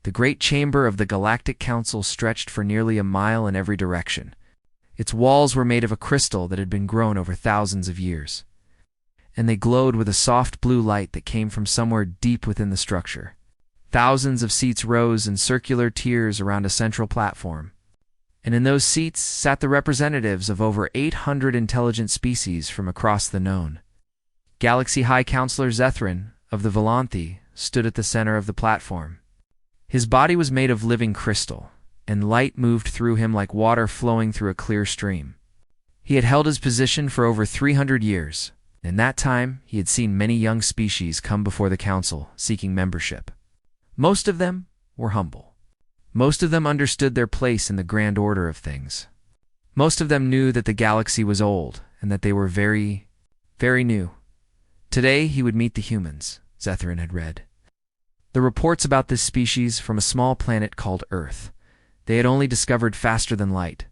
The great chamber of the Galactic Council stretched for nearly a mile in every direction. Its walls were made of a crystal that had been grown over thousands of years, and they glowed with a soft blue light that came from somewhere deep within the structure. Thousands of seats rose in circular tiers around a central platform, and in those seats sat the representatives of over 800 intelligent species from across the known. Galaxy High Counselor Zethrin of the Volanthi stood at the center of the platform. His body was made of living crystal, and light moved through him like water flowing through a clear stream. He had held his position for over 300 years. In that time, he had seen many young species come before the council, seeking membership. Most of them were humble. Most of them understood their place in the grand order of things. Most of them knew that the galaxy was old, and that they were very, very new. Today, he would meet the humans, Zethrin had read. The reports about this species from a small planet called Earth. They had only discovered faster than light.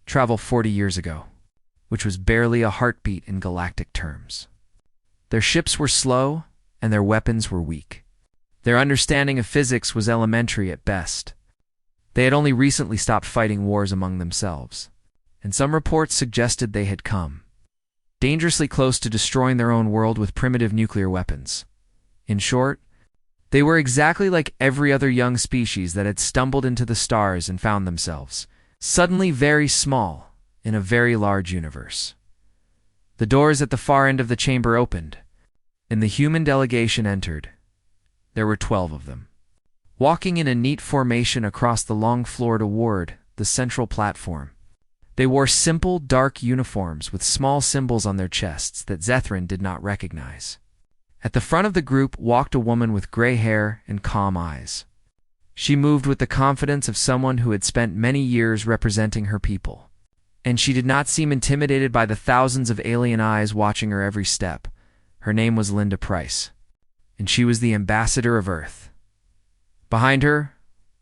Travel 40 years ago, which was barely a heartbeat in galactic terms. Their ships were slow, and their weapons were weak. Their understanding of physics was elementary at best. They had only recently stopped fighting wars among themselves, and some reports suggested they had come dangerously close to destroying their own world with primitive nuclear weapons. In short, they were exactly like every other young species that had stumbled into the stars and found themselves suddenly very small in a very large universe. The doors at the far end of the chamber opened, and the human delegation entered. There were 12 of them, walking in a neat formation across the long floor toward the central platform. They wore simple, dark uniforms with small symbols on their chests that Zethrin did not recognize. At the front of the group walked a woman with gray hair and calm eyes. She moved with the confidence of someone who had spent many years representing her people, and she did not seem intimidated by the thousands of alien eyes watching her every step. Her name was Linda Price, and she was the ambassador of Earth. Behind her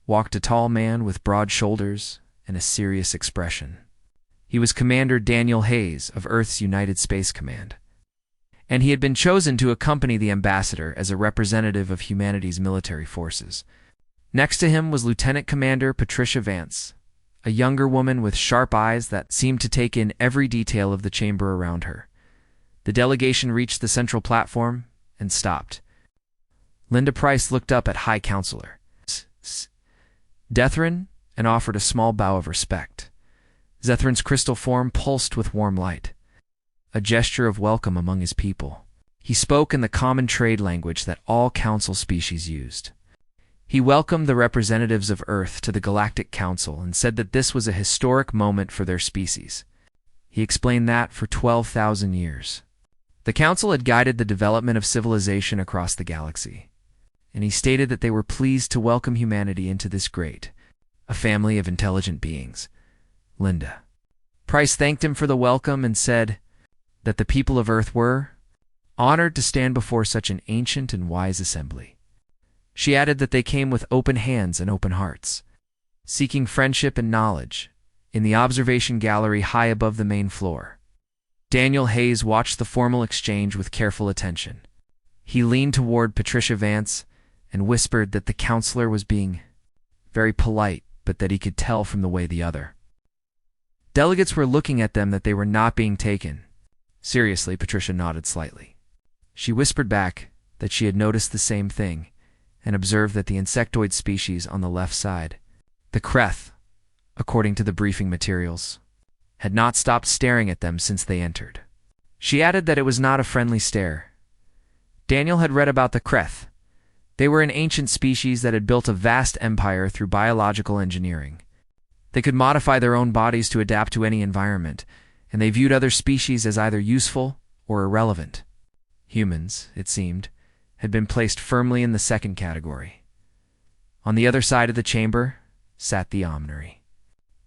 walked a tall man with broad shoulders and a serious expression. He was Commander Daniel Hayes of Earth's United Space Command, and he had been chosen to accompany the ambassador as a representative of humanity's military forces. Next to him was Lieutenant Commander Patricia Vance, a younger woman with sharp eyes that seemed to take in every detail of the chamber around her. The delegation reached the central platform and stopped. Linda Price looked up at High Counselor Zethrin and offered a small bow of respect. Zethrin's crystal form pulsed with warm light, a gesture of welcome among his people. He spoke in the common trade language that all council species used. He welcomed the representatives of Earth to the Galactic Council and said that this was a historic moment for their species. He explained that for 12,000 years, the Council had guided the development of civilization across the galaxy, and he stated that they were pleased to welcome humanity into this great, a family of intelligent beings. Linda Price thanked him for the welcome and said that the people of Earth were honored to stand before such an ancient and wise assembly. She added that they came with open hands and open hearts, seeking friendship and knowledge, in the observation gallery high above the main floor. Daniel Hayes watched the formal exchange with careful attention. He leaned toward Patricia Vance and whispered that the counselor was being very polite, but that he could tell from the way the other delegates were looking at them that they were not being taken seriously. Patricia nodded slightly. She whispered back that she had noticed the same thing and observed that the insectoid species on the left side, the Kreth, according to the briefing materials, had not stopped staring at them since they entered. She added that it was not a friendly stare. Daniel had read about the Kreth. They were an ancient species that had built a vast empire through biological engineering. They could modify their own bodies to adapt to any environment, and they viewed other species as either useful or irrelevant. Humans, it seemed, had been placed firmly in the second category. On the other side of the chamber sat the Omnary.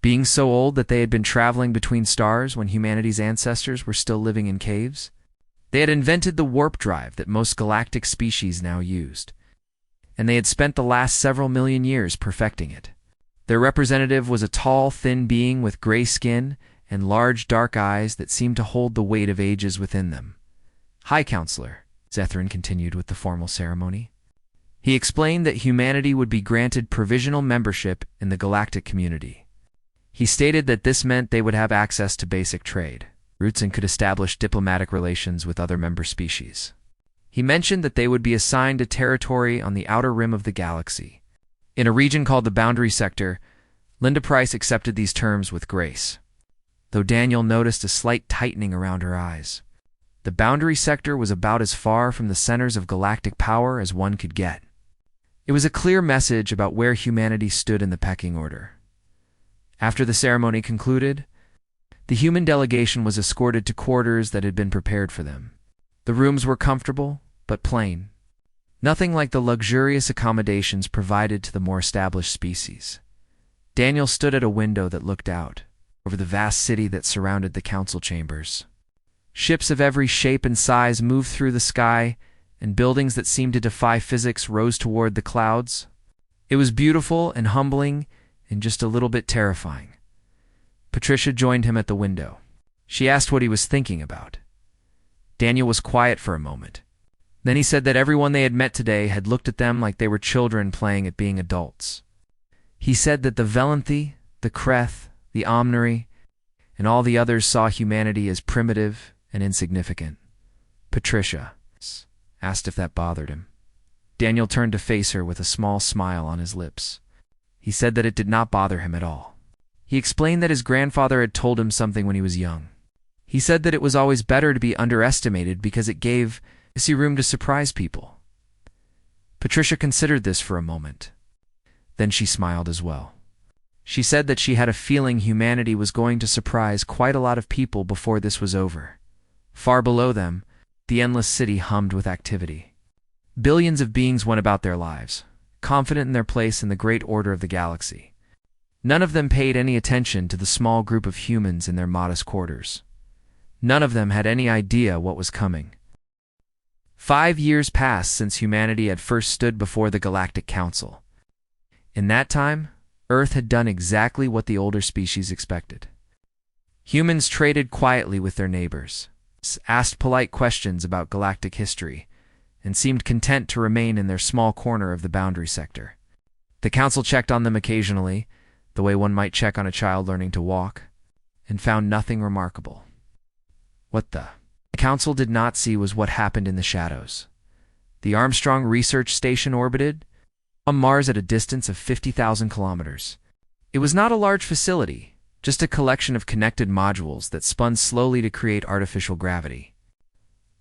Being so old that they had been traveling between stars when humanity's ancestors were still living in caves, they had invented the warp drive that most galactic species now used, and they had spent the last several million years perfecting it. Their representative was a tall, thin being with gray skin and large, dark eyes that seemed to hold the weight of ages within them. High Counselor, Zethrin continued with the formal ceremony. He explained that humanity would be granted provisional membership in the galactic community. He stated that this meant they would have access to basic trade routes and could establish diplomatic relations with other member species. He mentioned that they would be assigned a territory on the outer rim of the galaxy. In a region called the Boundary Sector, Linda Price accepted these terms with grace, though Daniel noticed a slight tightening around her eyes. The Boundary Sector was about as far from the centers of galactic power as one could get. It was a clear message about where humanity stood in the pecking order. After the ceremony concluded, the human delegation was escorted to quarters that had been prepared for them. The rooms were comfortable, but plain. Nothing like the luxurious accommodations provided to the more established species. Daniel stood at a window that looked out over the vast city that surrounded the council chambers. Ships of every shape and size moved through the sky, and buildings that seemed to defy physics rose toward the clouds. It was beautiful and humbling and just a little bit terrifying. Patricia joined him at the window. She asked what he was thinking about. Daniel was quiet for a moment. Then he said that everyone they had met today had looked at them like they were children playing at being adults. He said that the Velanthi, the Kreth, the Omnary, and all the others saw humanity as primitive and insignificant. Patricia asked if that bothered him. Daniel turned to face her with a small smile on his lips. He said that it did not bother him at all. He explained that his grandfather had told him something when he was young. He said that it was always better to be underestimated because it gave room to surprise people. Patricia considered this for a moment. Then she smiled as well. She said that she had a feeling humanity was going to surprise quite a lot of people before this was over. Far below them, the endless city hummed with activity. Billions of beings went about their lives, confident in their place in the great order of the galaxy. None of them paid any attention to the small group of humans in their modest quarters. None of them had any idea what was coming. 5 years passed since humanity had first stood before the Galactic Council. In that time, Earth had done exactly what the older species expected. Humans traded quietly with their neighbors, asked polite questions about galactic history, and seemed content to remain in their small corner of the Boundary Sector. The Council checked on them occasionally, the way one might check on a child learning to walk, and found nothing remarkable. What the Council did not see was what happened in the shadows. The Armstrong Research Station orbited on Mars at a distance of 50,000 kilometers. It was not a large facility, just a collection of connected modules that spun slowly to create artificial gravity.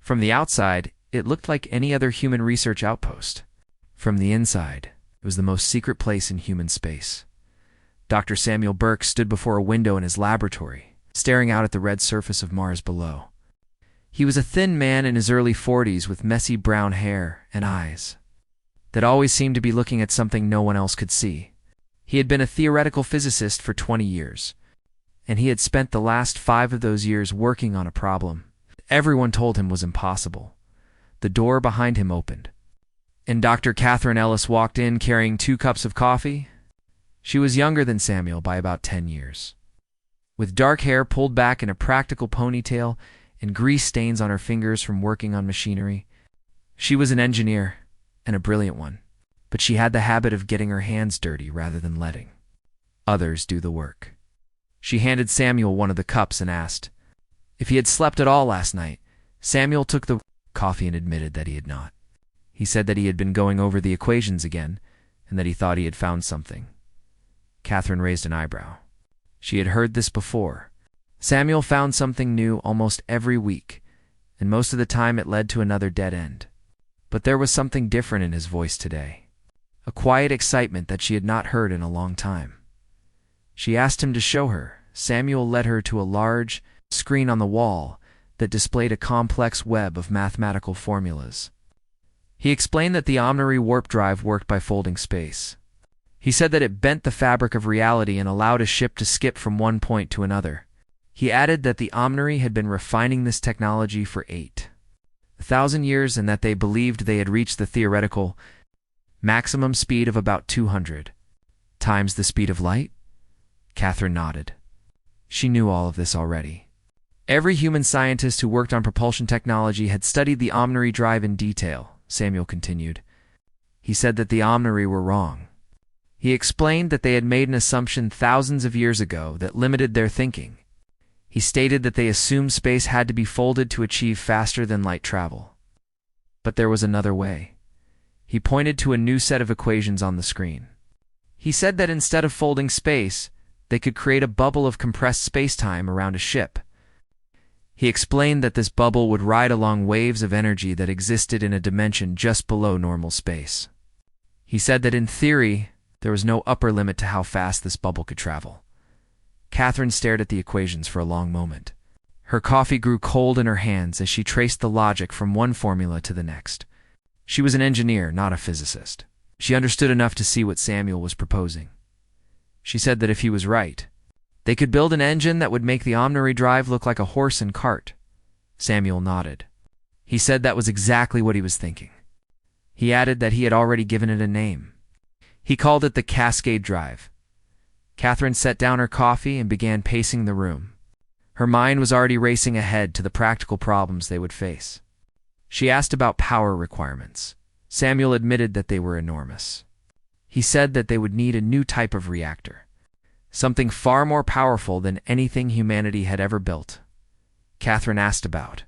From the outside, it looked like any other human research outpost. From the inside, it was the most secret place in human space. Dr. Samuel Burke stood before a window in his laboratory, staring out at the red surface of Mars below. He was a thin man in his early 40s with messy brown hair and eyes that always seemed to be looking at something no one else could see. He had been a theoretical physicist for 20 years, and he had spent the last 5 of those years working on a problem everyone told him was impossible. The door behind him opened, and Dr. Catherine Ellis walked in carrying 2 cups of coffee. She was younger than Samuel by about 10 years. With dark hair pulled back in a practical ponytail and grease stains on her fingers from working on machinery. She was an engineer, and a brilliant one, but she had the habit of getting her hands dirty rather than letting others do the work. She handed Samuel one of the cups and asked if he had slept at all last night. Samuel took the coffee and admitted that he had not. He said that he had been going over the equations again, and that he thought he had found something. Catherine raised an eyebrow. She had heard this before. Samuel found something new almost every week, and most of the time it led to another dead end. But there was something different in his voice today, a quiet excitement that she had not heard in a long time. She asked him to show her. Samuel led her to a large screen on the wall that displayed a complex web of mathematical formulas. He explained that the Omnary warp drive worked by folding space. He said that it bent the fabric of reality and allowed a ship to skip from one point to another. He added that the Omnary had been refining this technology for 8,000 years and that they believed they had reached the theoretical maximum speed of about 200 times the speed of light. Catherine nodded. She knew all of this already. Every human scientist who worked on propulsion technology had studied the Omnary drive in detail, Samuel continued. He said that the Omniri were wrong. He explained that they had made an assumption thousands of years ago that limited their thinking. He stated that they assumed space had to be folded to achieve faster-than-light travel. But there was another way. He pointed to a new set of equations on the screen. He said that instead of folding space, they could create a bubble of compressed space-time around a ship. He explained that this bubble would ride along waves of energy that existed in a dimension just below normal space. He said that in theory, there was no upper limit to how fast this bubble could travel. Catherine stared at the equations for a long moment. Her coffee grew cold in her hands as she traced the logic from one formula to the next. She was an engineer, not a physicist. She understood enough to see what Samuel was proposing. She said that if he was right, they could build an engine that would make the Omniri drive look like a horse and cart. Samuel nodded. He said that was exactly what he was thinking. He added that he had already given it a name. He called it the Cascade Drive. Catherine set down her coffee and began pacing the room. Her mind was already racing ahead to the practical problems they would face. She asked about power requirements. Samuel admitted that they were enormous. He said that they would need a new type of reactor, something far more powerful than anything humanity had ever built. Catherine asked about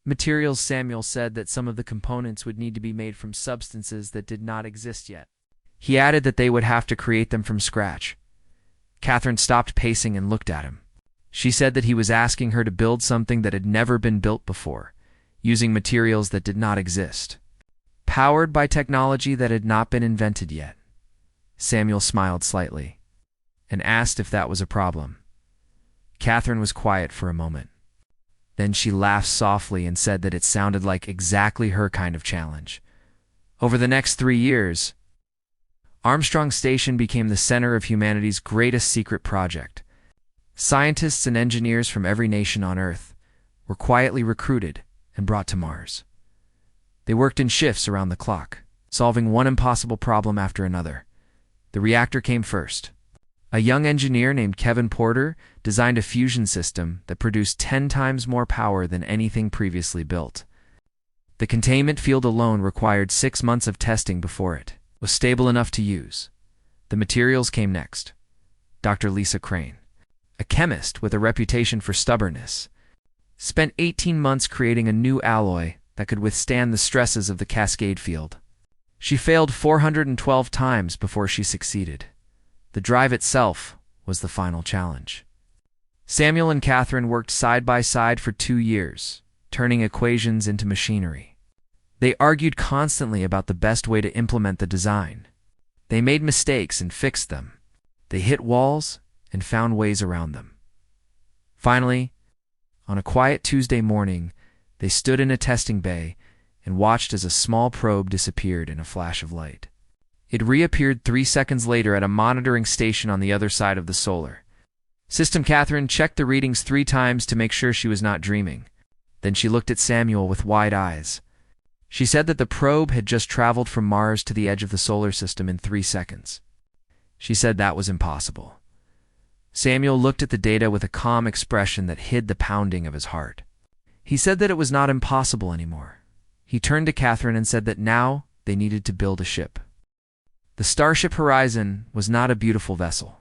materials. Samuel said that some of the components would need to be made from substances that did not exist yet. He added that they would have to create them from scratch. Catherine stopped pacing and looked at him. She said that he was asking her to build something that had never been built before, using materials that did not exist, powered by technology that had not been invented yet. Samuel smiled slightly and asked if that was a problem. Catherine was quiet for a moment. Then she laughed softly and said that it sounded like exactly her kind of challenge. Over the next 3 years, Armstrong Station became the center of humanity's greatest secret project. Scientists and engineers from every nation on Earth were quietly recruited and brought to Mars. They worked in shifts around the clock, solving one impossible problem after another. The reactor came first. A young engineer named Kevin Porter designed a fusion system that produced 10 times more power than anything previously built. The containment field alone required 6 months of testing before it was stable enough to use. The materials came next. Dr. Lisa Crane, a chemist with a reputation for stubbornness, spent 18 months creating a new alloy that could withstand the stresses of the cascade field. She failed 412 times before she succeeded. The drive itself was the final challenge. Samuel and Catherine worked side by side for 2 years, turning equations into machinery. They argued constantly about the best way to implement the design. They made mistakes and fixed them. They hit walls and found ways around them. Finally, on a quiet Tuesday morning, they stood in a testing bay and watched as a small probe disappeared in a flash of light. It reappeared 3 seconds later at a monitoring station on the other side of the solar system. Catherine checked the readings 3 times to make sure she was not dreaming. Then she looked at Samuel with wide eyes. She said that the probe had just traveled from Mars to the edge of the solar system in 3 seconds. She said that was impossible. Samuel looked at the data with a calm expression that hid the pounding of his heart. He said that it was not impossible anymore. He turned to Catherine and said that now they needed to build a ship. The Starship Horizon was not a beautiful vessel.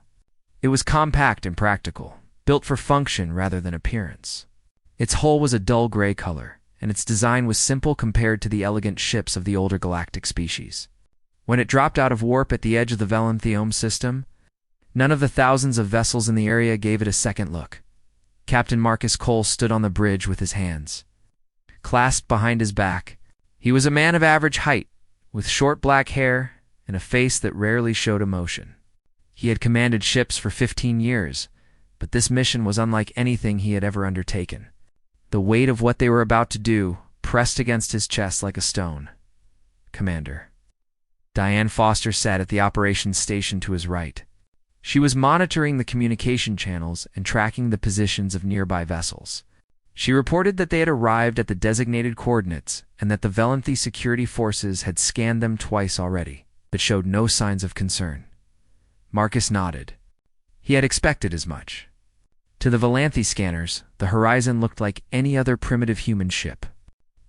It was compact and practical, built for function rather than appearance. Its hull was a dull gray color, and its design was simple compared to the elegant ships of the older galactic species. When it dropped out of warp at the edge of the Velentheome system, none of the thousands of vessels in the area gave it a second look. Captain Marcus Cole stood on the bridge with his hands clasped behind his back. He was a man of average height, with short black hair and a face that rarely showed emotion. He had commanded ships for 15 years, but this mission was unlike anything he had ever undertaken. The weight of what they were about to do pressed against his chest like a stone. Commander. Diane Foster sat at the operations station to his right. She was monitoring the communication channels and tracking the positions of nearby vessels. She reported that they had arrived at the designated coordinates and that the Velenthi security forces had scanned them twice already, but showed no signs of concern. Marcus nodded. He had expected as much. To the Velenthi scanners, the horizon looked like any other primitive human ship.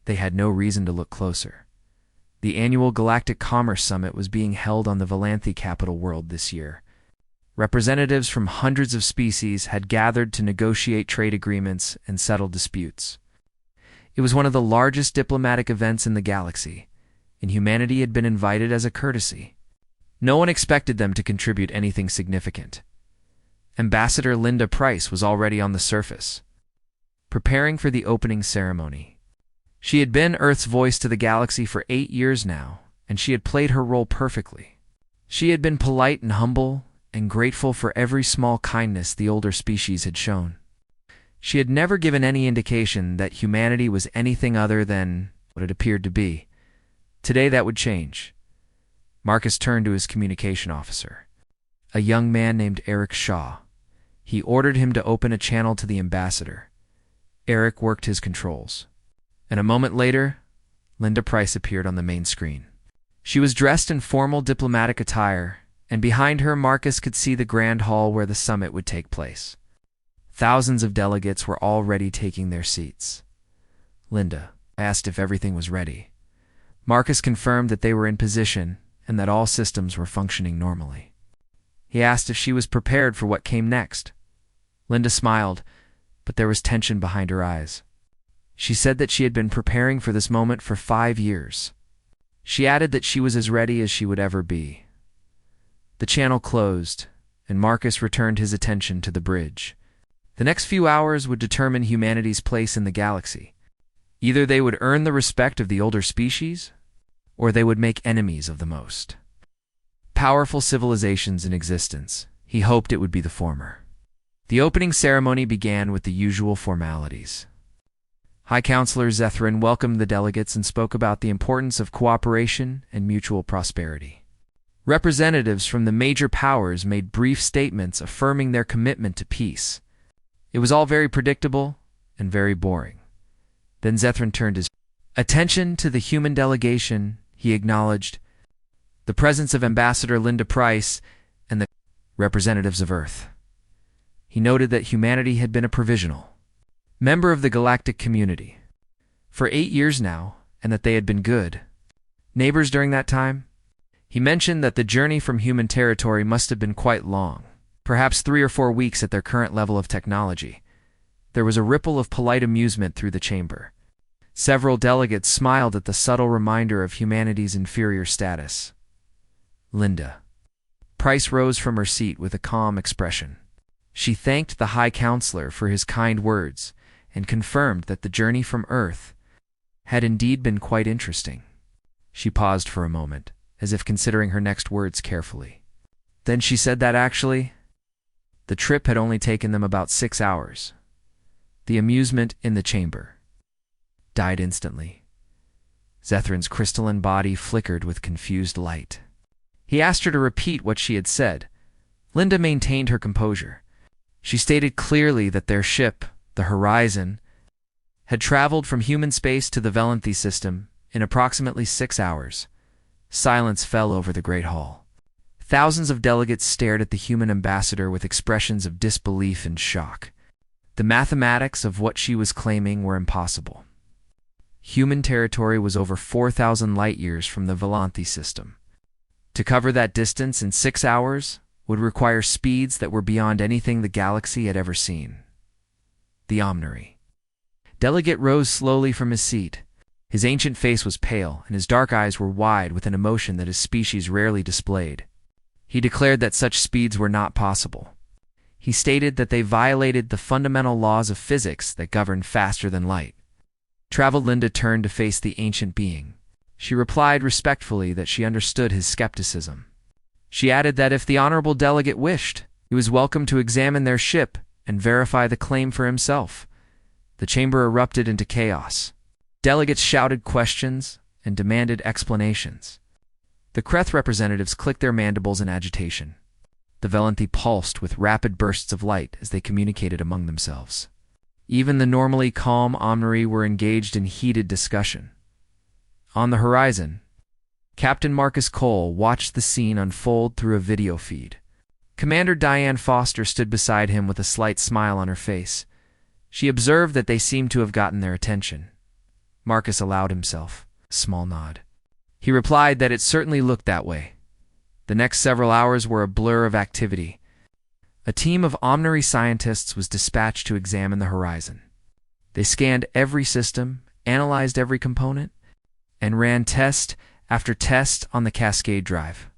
They had no reason to look closer. The annual Galactic Commerce Summit was being held on the Valanthi capital world this year. Representatives from hundreds of species had gathered to negotiate trade agreements and settle disputes. It was one of the largest diplomatic events in the galaxy, and humanity had been invited as a courtesy. No one expected them to contribute anything significant. Ambassador Linda Price was already on the surface, preparing for the opening ceremony. She had been Earth's voice to the galaxy for 8 years now, and she had played her role perfectly. She had been polite and humble, and grateful for every small kindness the older species had shown. She had never given any indication that humanity was anything other than what it appeared to be. Today that would change. Marcus turned to his communication officer, a young man named Eric Shaw. He ordered him to open a channel to the ambassador. Eric worked his controls, and a moment later, Linda Price appeared on the main screen. She was dressed in formal diplomatic attire, and behind her Marcus could see the grand hall where the summit would take place. Thousands of delegates were already taking their seats. Linda asked if everything was ready. Marcus confirmed that they were in position and that all systems were functioning normally. He asked if she was prepared for what came next. Linda smiled, but there was tension behind her eyes. She said that she had been preparing for this moment for 5 years. She added that she was as ready as she would ever be. The channel closed, and Marcus returned his attention to the bridge. The next few hours would determine humanity's place in the galaxy. Either they would earn the respect of the older species, or they would make enemies of the most powerful civilizations in existence. He hoped it would be the former. The opening ceremony began with the usual formalities. High Counselor Zethrin welcomed the delegates and spoke about the importance of cooperation and mutual prosperity. Representatives from the major powers made brief statements affirming their commitment to peace. It was all very predictable and very boring. Then Zethrin turned his attention to the human delegation. He acknowledged the presence of Ambassador Linda Price and the representatives of Earth. He noted that humanity had been a provisional member of the galactic community for 8 years now, and that they had been good neighbors during that time. He mentioned that the journey from human territory must have been quite long, perhaps 3 or 4 weeks at their current level of technology. There was a ripple of polite amusement through the chamber. Several delegates smiled at the subtle reminder of humanity's inferior status. Linda Price rose from her seat with a calm expression. She thanked the High Counselor for his kind words and confirmed that the journey from Earth had indeed been quite interesting. She paused for a moment, as if considering her next words carefully. Then she said that actually, the trip had only taken them about 6 hours. The amusement in the chamber died instantly. Zethrin's crystalline body flickered with confused light. He asked her to repeat what she had said. Linda maintained her composure. She stated clearly that their ship, the Horizon, had traveled from human space to the Valanthi system in approximately 6 hours. Silence fell over the Great Hall. Thousands of delegates stared at the human ambassador with expressions of disbelief and shock. The mathematics of what she was claiming were impossible. Human territory was over 4,000 light-years from the Valanthi system. To cover that distance in 6 hours would require speeds that were beyond anything the galaxy had ever seen. The Omnary delegate rose slowly from his seat. His ancient face was pale, and his dark eyes were wide with an emotion that his species rarely displayed. He declared that such speeds were not possible. He stated that they violated the fundamental laws of physics that govern faster than light. Traveled Linda turned to face the ancient being. She replied respectfully that she understood his skepticism. She added that if the honorable delegate wished, he was welcome to examine their ship and verify the claim for himself. The chamber erupted into chaos. Delegates shouted questions and demanded explanations. The Kreth representatives clicked their mandibles in agitation. The Valanthi pulsed with rapid bursts of light as they communicated among themselves. Even the normally calm Omnary were engaged in heated discussion. On the horizon, Captain Marcus Cole watched the scene unfold through a video feed. Commander Diane Foster stood beside him with a slight smile on her face. She observed that they seemed to have gotten their attention. Marcus allowed himself a small nod. He replied that it certainly looked that way. The next several hours were a blur of activity. A team of honorary scientists was dispatched to examine the horizon. They scanned every system, analyzed every component, and ran test after test on the Cascade Drive.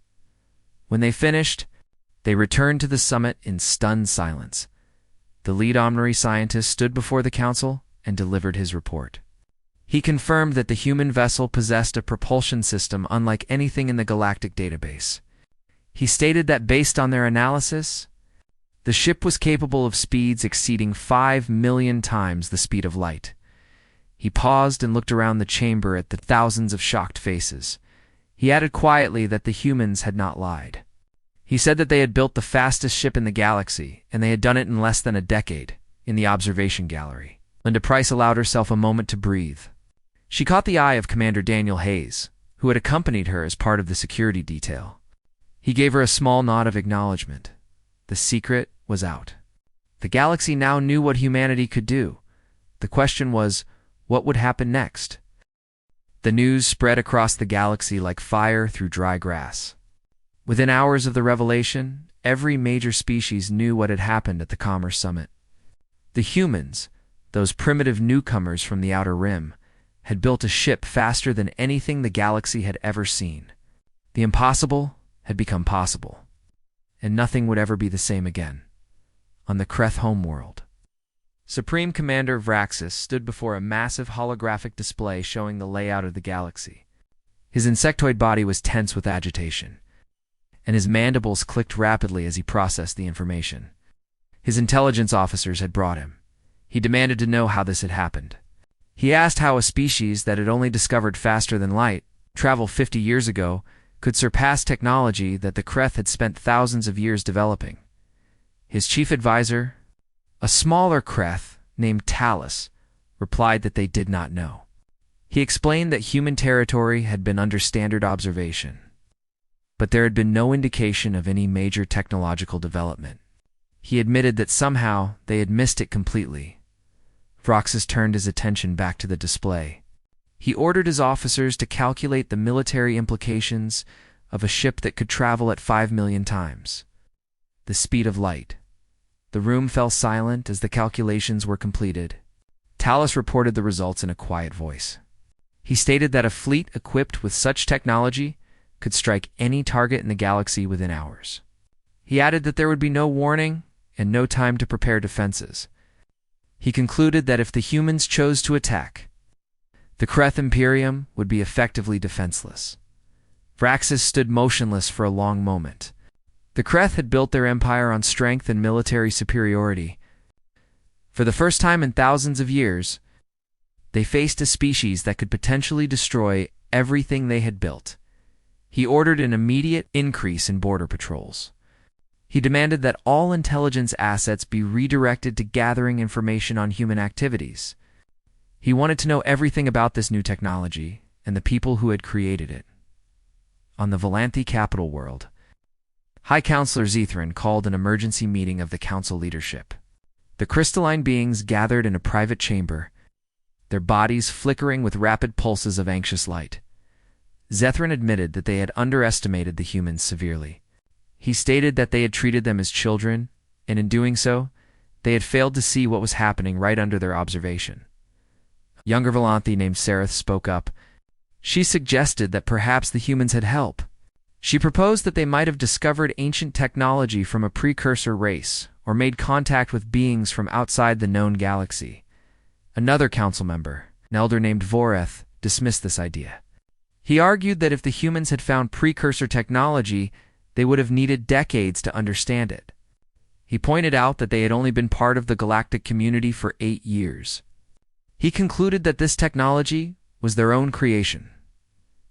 When they finished, they returned to the summit in stunned silence. The lead honorary scientist stood before the council and delivered his report. He confirmed that the human vessel possessed a propulsion system unlike anything in the galactic database. He stated that based on their analysis, the ship was capable of speeds exceeding 5 million times the speed of light. He paused and looked around the chamber at the thousands of shocked faces. He added quietly that the humans had not lied. He said that they had built the fastest ship in the galaxy, and they had done it in less than a decade, in the observation gallery. Linda Price allowed herself a moment to breathe. She caught the eye of Commander Daniel Hayes, who had accompanied her as part of the security detail. He gave her a small nod of acknowledgement. The secret was out. The galaxy now knew what humanity could do. The question was, what would happen next? The news spread across the galaxy like fire through dry grass. Within hours of the revelation, every major species knew what had happened at the Commerce Summit. The humans, those primitive newcomers from the Outer Rim, had built a ship faster than anything the galaxy had ever seen. The impossible had become possible, and nothing would ever be the same again. On the Kreth homeworld, Supreme Commander Vraxis stood before a massive holographic display showing the layout of the galaxy. His insectoid body was tense with agitation, and his mandibles clicked rapidly as he processed the information. His intelligence officers had brought him. He demanded to know how this had happened. He asked how a species that had only discovered faster than light, travel 50 years ago, could surpass technology that the Kreth had spent thousands of years developing. His chief advisor, a smaller Kreth named Talus, replied that they did not know. He explained that human territory had been under standard observation, but there had been no indication of any major technological development. He admitted that somehow they had missed it completely. Vraxis turned his attention back to the display. He ordered his officers to calculate the military implications of a ship that could travel at 5 million times the speed of light. The room fell silent as the calculations were completed. Talus reported the results in a quiet voice. He stated that a fleet equipped with such technology could strike any target in the galaxy within hours. He added that there would be no warning and no time to prepare defenses. He concluded that if the humans chose to attack, the Kreth Imperium would be effectively defenseless. Vraxis stood motionless for a long moment. The Kreth had built their empire on strength and military superiority. For the first time in thousands of years, they faced a species that could potentially destroy everything they had built. He ordered an immediate increase in border patrols. He demanded that all intelligence assets be redirected to gathering information on human activities. He wanted to know everything about this new technology and the people who had created it. On the Volanthi capital world, High Counselor Zethrin called an emergency meeting of the council leadership. The crystalline beings gathered in a private chamber, their bodies flickering with rapid pulses of anxious light. Zethrin admitted that they had underestimated the humans severely. He stated that they had treated them as children, and in doing so, they had failed to see what was happening right under their observation. A younger Volanthi named Sereth spoke up. She suggested that perhaps the humans had help. She proposed that they might have discovered ancient technology from a precursor race, or made contact with beings from outside the known galaxy. Another council member, an elder named Voreth, dismissed this idea. He argued that if the humans had found precursor technology, they would have needed decades to understand it. He pointed out that they had only been part of the galactic community for 8 years. He concluded that this technology was their own creation.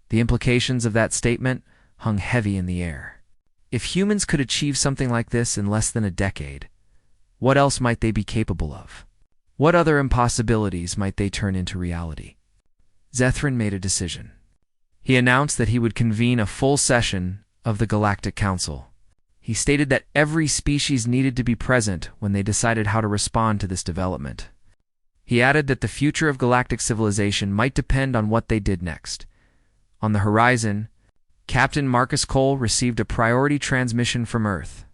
The implications of that statement hung heavy in the air. If humans could achieve something like this in less than a decade, what else might they be capable of? What other impossibilities might they turn into reality? Zethrin made a decision. He announced that he would convene a full session of the Galactic Council. He stated that every species needed to be present when they decided how to respond to this development. He added that the future of galactic civilization might depend on what they did next. On the horizon, Captain Marcus Cole received a priority transmission from Earth.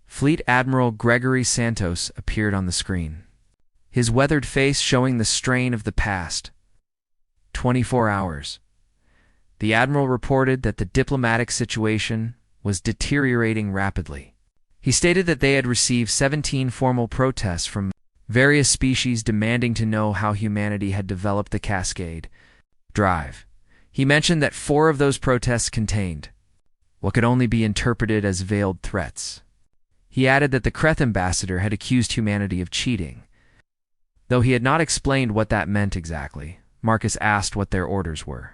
Fleet Admiral Gregory Santos appeared on the screen, his weathered face showing the strain of the past 24 hours. The Admiral reported that the diplomatic situation was deteriorating rapidly. He stated that they had received 17 formal protests from various species demanding to know how humanity had developed the Cascade drive. He mentioned that 4 of those protests contained what could only be interpreted as veiled threats. He added that the Kreth ambassador had accused humanity of cheating. Though he had not explained what that meant exactly, Marcus asked what their orders were.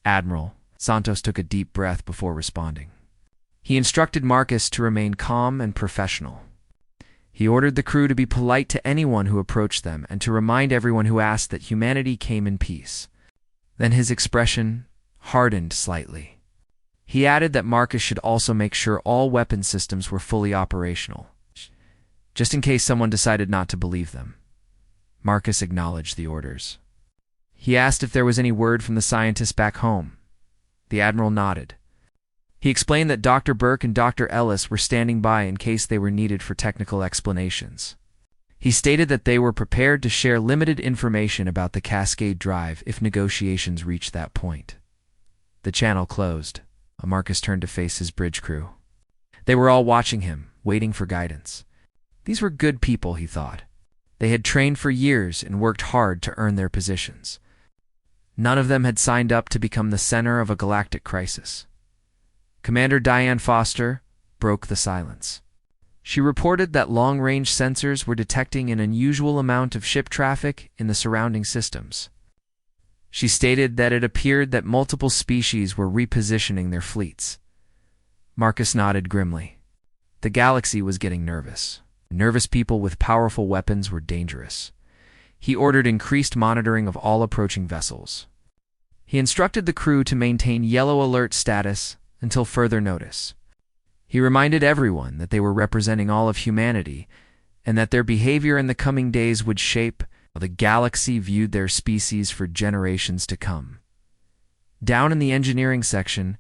Admiral, Santos took a deep breath before responding. He instructed Marcus to remain calm and professional. He ordered the crew to be polite to anyone who approached them and to remind everyone who asked that humanity came in peace. Then his expression hardened slightly. He added that Marcus should also make sure all weapon systems were fully operational, just in case someone decided not to believe them. Marcus acknowledged the orders. He asked if there was any word from the scientists back home. The Admiral nodded. He explained that Dr. Burke and Dr. Ellis were standing by in case they were needed for technical explanations. He stated that they were prepared to share limited information about the Cascade Drive if negotiations reached that point. The channel closed. Marcus turned to face his bridge crew. They were all watching him, waiting for guidance. These were good people, he thought. They had trained for years and worked hard to earn their positions. None of them had signed up to become the center of a galactic crisis. Commander Diane Foster broke the silence. She reported that long-range sensors were detecting an unusual amount of ship traffic in the surrounding systems. She stated that it appeared that multiple species were repositioning their fleets. Marcus nodded grimly. The galaxy was getting nervous. Nervous people with powerful weapons were dangerous. He ordered increased monitoring of all approaching vessels. He instructed the crew to maintain yellow alert status until further notice. He reminded everyone that they were representing all of humanity and that their behavior in the coming days would shape how the galaxy viewed their species for generations to come. Down in the engineering section,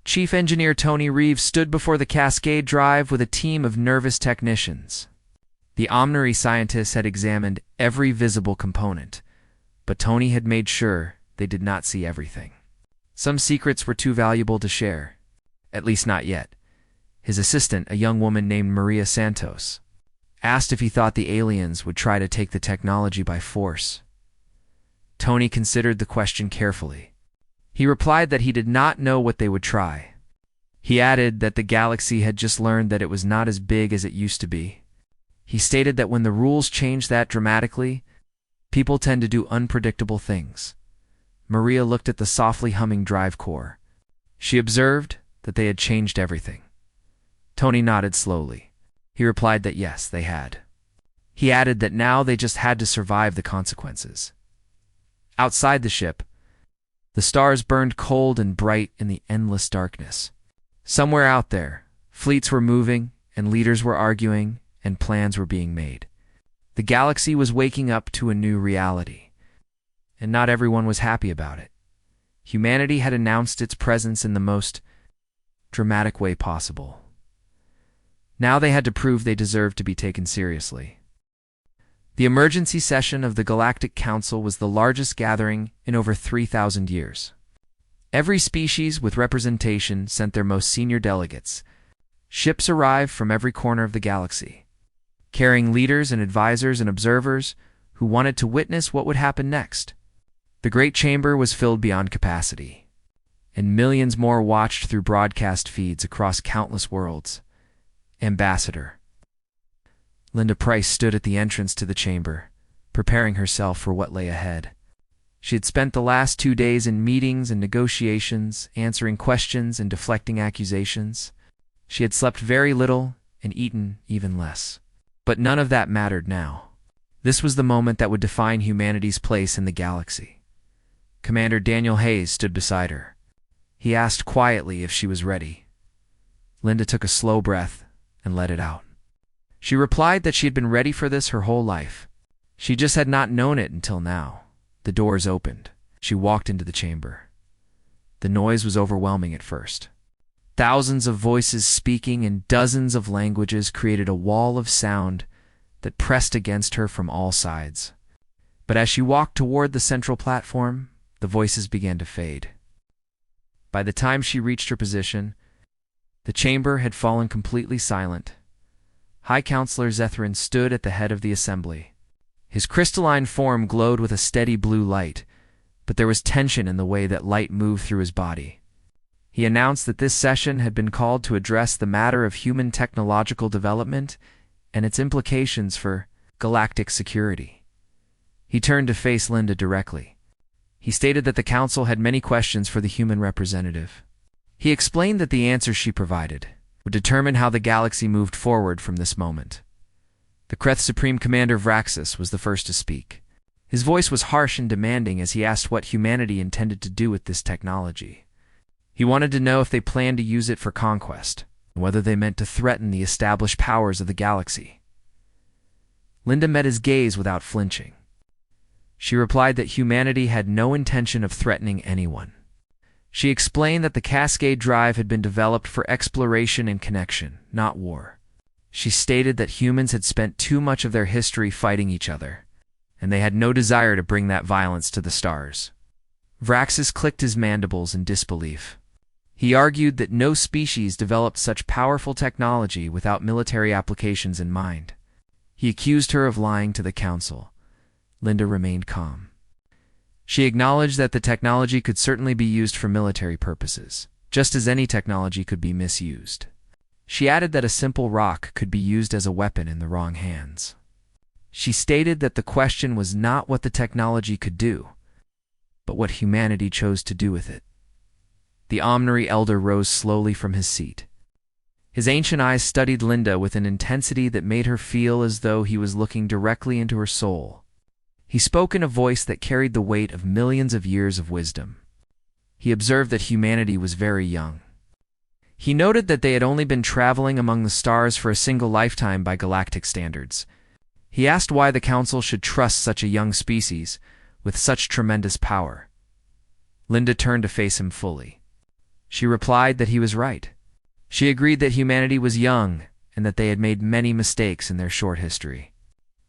Chief Engineer Tony Reeves stood before the Cascade Drive with a team of nervous technicians. The Omnary scientists had examined every visible component, but Tony had made sure they did not see everything. Some secrets were too valuable to share, at least not yet. His assistant, a young woman named Maria Santos, asked if he thought the aliens would try to take the technology by force. Tony considered the question carefully. He replied that he did not know what they would try. He added that the galaxy had just learned that it was not as big as it used to be. He stated that when the rules change that dramatically, people tend to do unpredictable things. Maria looked at the softly humming drive core. She observed that they had changed everything. Tony nodded slowly. He replied that yes, they had. He added that now they just had to survive the consequences. Outside the ship, the stars burned cold and bright in the endless darkness. Somewhere out there, fleets were moving, and leaders were arguing, and plans were being made. The galaxy was waking up to a new reality, and not everyone was happy about it. Humanity had announced its presence in the most dramatic way possible. Now they had to prove they deserved to be taken seriously. The emergency session of the Galactic Council was the largest gathering in over 3,000 years. Every species with representation sent their most senior delegates. Ships arrived from every corner of the galaxy, carrying leaders and advisors and observers who wanted to witness what would happen next. The great chamber was filled beyond capacity, and millions more watched through broadcast feeds across countless worlds. Ambassador Linda Price stood at the entrance to the chamber, preparing herself for what lay ahead. She had spent the last 2 days in meetings and negotiations, answering questions and deflecting accusations. She had slept very little and eaten even less. But none of that mattered now. This was the moment that would define humanity's place in the galaxy. Commander Daniel Hayes stood beside her. He asked quietly if she was ready. Linda took a slow breath and let it out. She replied that she had been ready for this her whole life. She just had not known it until now. The doors opened. She walked into the chamber. The noise was overwhelming at first. Thousands of voices speaking in dozens of languages created a wall of sound that pressed against her from all sides. But as she walked toward the central platform, the voices began to fade. By the time she reached her position, the chamber had fallen completely silent. High Counselor Zethrin stood at the head of the assembly. His crystalline form glowed with a steady blue light, but there was tension in the way that light moved through his body. He announced that this session had been called to address the matter of human technological development and its implications for galactic security. He turned to face Linda directly. He stated that the council had many questions for the human representative. He explained that the answers she provided would determine how the galaxy moved forward from this moment. The Kreth Supreme Commander Vraxis was the first to speak. His voice was harsh and demanding as he asked what humanity intended to do with this technology. He wanted to know if they planned to use it for conquest, and whether they meant to threaten the established powers of the galaxy. Linda met his gaze without flinching. She replied that humanity had no intention of threatening anyone. She explained that the Cascade Drive had been developed for exploration and connection, not war. She stated that humans had spent too much of their history fighting each other, and they had no desire to bring that violence to the stars. Vraxis clicked his mandibles in disbelief. He argued that no species developed such powerful technology without military applications in mind. He accused her of lying to the council. Linda remained calm. She acknowledged that the technology could certainly be used for military purposes, just as any technology could be misused. She added that a simple rock could be used as a weapon in the wrong hands. She stated that the question was not what the technology could do, but what humanity chose to do with it. The Omnary Elder rose slowly from his seat. His ancient eyes studied Linda with an intensity that made her feel as though he was looking directly into her soul. He spoke in a voice that carried the weight of millions of years of wisdom. He observed that humanity was very young. He noted that they had only been traveling among the stars for a single lifetime by galactic standards. He asked why the Council should trust such a young species with such tremendous power. Linda turned to face him fully. She replied that he was right. She agreed that humanity was young and that they had made many mistakes in their short history.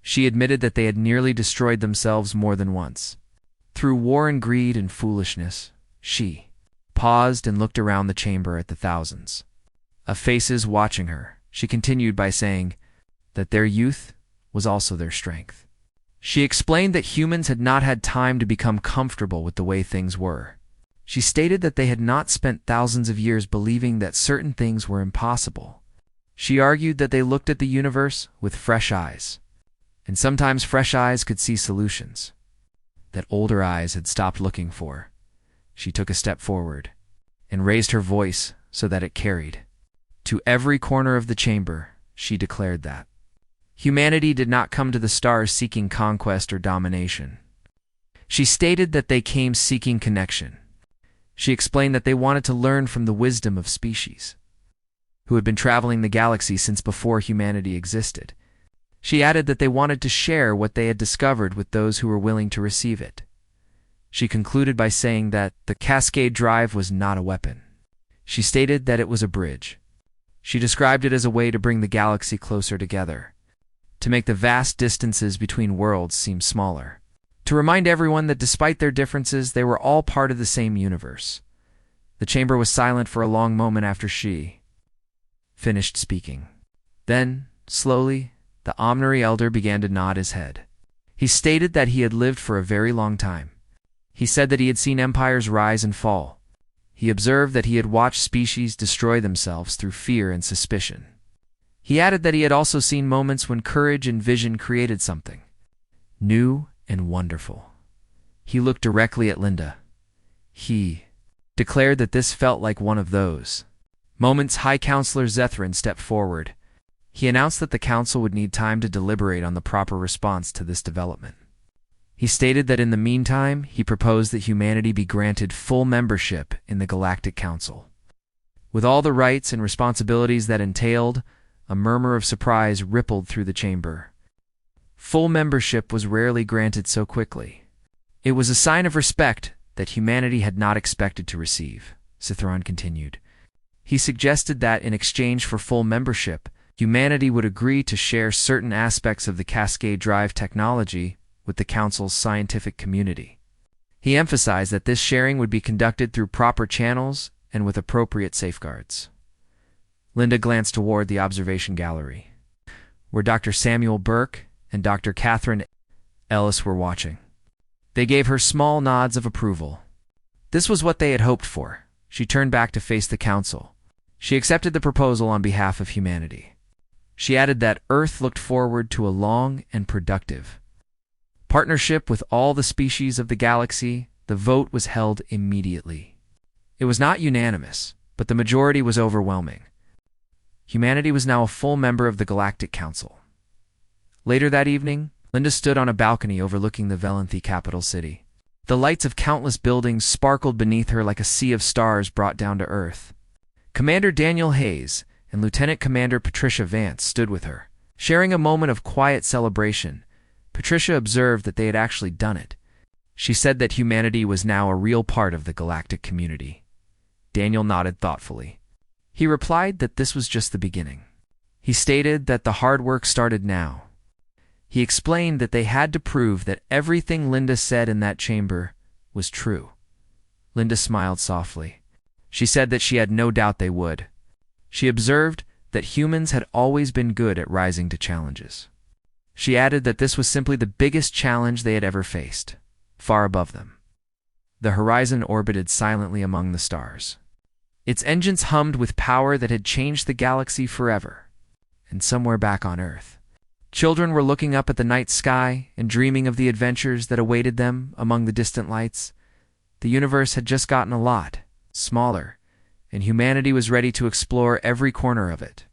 She admitted that they had nearly destroyed themselves more than once. Through war and greed and foolishness, she paused and looked around the chamber at the thousands of faces watching her. She continued by saying that their youth was also their strength. She explained that humans had not had time to become comfortable with the way things were. She stated that they had not spent thousands of years believing that certain things were impossible. She argued that they looked at the universe with fresh eyes, and sometimes fresh eyes could see solutions that older eyes had stopped looking for. She took a step forward and raised her voice so that it carried to every corner of the chamber. She declared that humanity did not come to the stars seeking conquest or domination. She stated that they came seeking connection. She explained that they wanted to learn from the wisdom of species who had been traveling the galaxy since before humanity existed. She added that they wanted to share what they had discovered with those who were willing to receive it. She concluded by saying that the Cascade Drive was not a weapon. She stated that it was a bridge. She described it as a way to bring the galaxy closer together, to make the vast distances between worlds seem smaller, to remind everyone that despite their differences, they were all part of the same universe. The chamber was silent for a long moment after she finished speaking. Then, slowly, the Omnary Elder began to nod his head. He stated that he had lived for a very long time. He said that he had seen empires rise and fall. He observed that he had watched species destroy themselves through fear and suspicion. He added that he had also seen moments when courage and vision created something new and wonderful. He looked directly at Linda. He declared that this felt like one of those moments. High Counselor Zethrin stepped forward. He announced that the council would need time to deliberate on the proper response to this development. He stated that in the meantime, he proposed that humanity be granted full membership in the Galactic Council. With all the rights and responsibilities that entailed, a murmur of surprise rippled through the chamber. Full membership was rarely granted so quickly. It was a sign of respect that humanity had not expected to receive, Cithron continued. He suggested that in exchange for full membership, humanity would agree to share certain aspects of the Cascade Drive technology with the Council's scientific community. He emphasized that this sharing would be conducted through proper channels and with appropriate safeguards. Linda glanced toward the observation gallery, where Dr. Samuel Burke and Dr. Catherine Ellis were watching. They gave her small nods of approval. This was what they had hoped for. She turned back to face the Council. She accepted the proposal on behalf of humanity. She added that Earth looked forward to a long and productive partnership with all the species of the galaxy. The vote was held immediately. It was not unanimous, but the majority was overwhelming. Humanity was now a full member of the Galactic Council. Later that evening, Linda stood on a balcony overlooking the Velanthi capital city. The lights of countless buildings sparkled beneath her like a sea of stars brought down to Earth. Commander Daniel Hayes and Lieutenant Commander Patricia Vance stood with her. Sharing a moment of quiet celebration, Patricia observed that they had actually done it. She said that humanity was now a real part of the galactic community. Daniel nodded thoughtfully. He replied that this was just the beginning. He stated that the hard work started now. He explained that they had to prove that everything Linda said in that chamber was true. Linda smiled softly. She said that she had no doubt they would. She observed that humans had always been good at rising to challenges. She added that this was simply the biggest challenge they had ever faced, far above them. The horizon orbited silently among the stars. Its engines hummed with power that had changed the galaxy forever. And somewhere back on Earth, children were looking up at the night sky and dreaming of the adventures that awaited them among the distant lights. The universe had just gotten a lot smaller, and humanity was ready to explore every corner of it.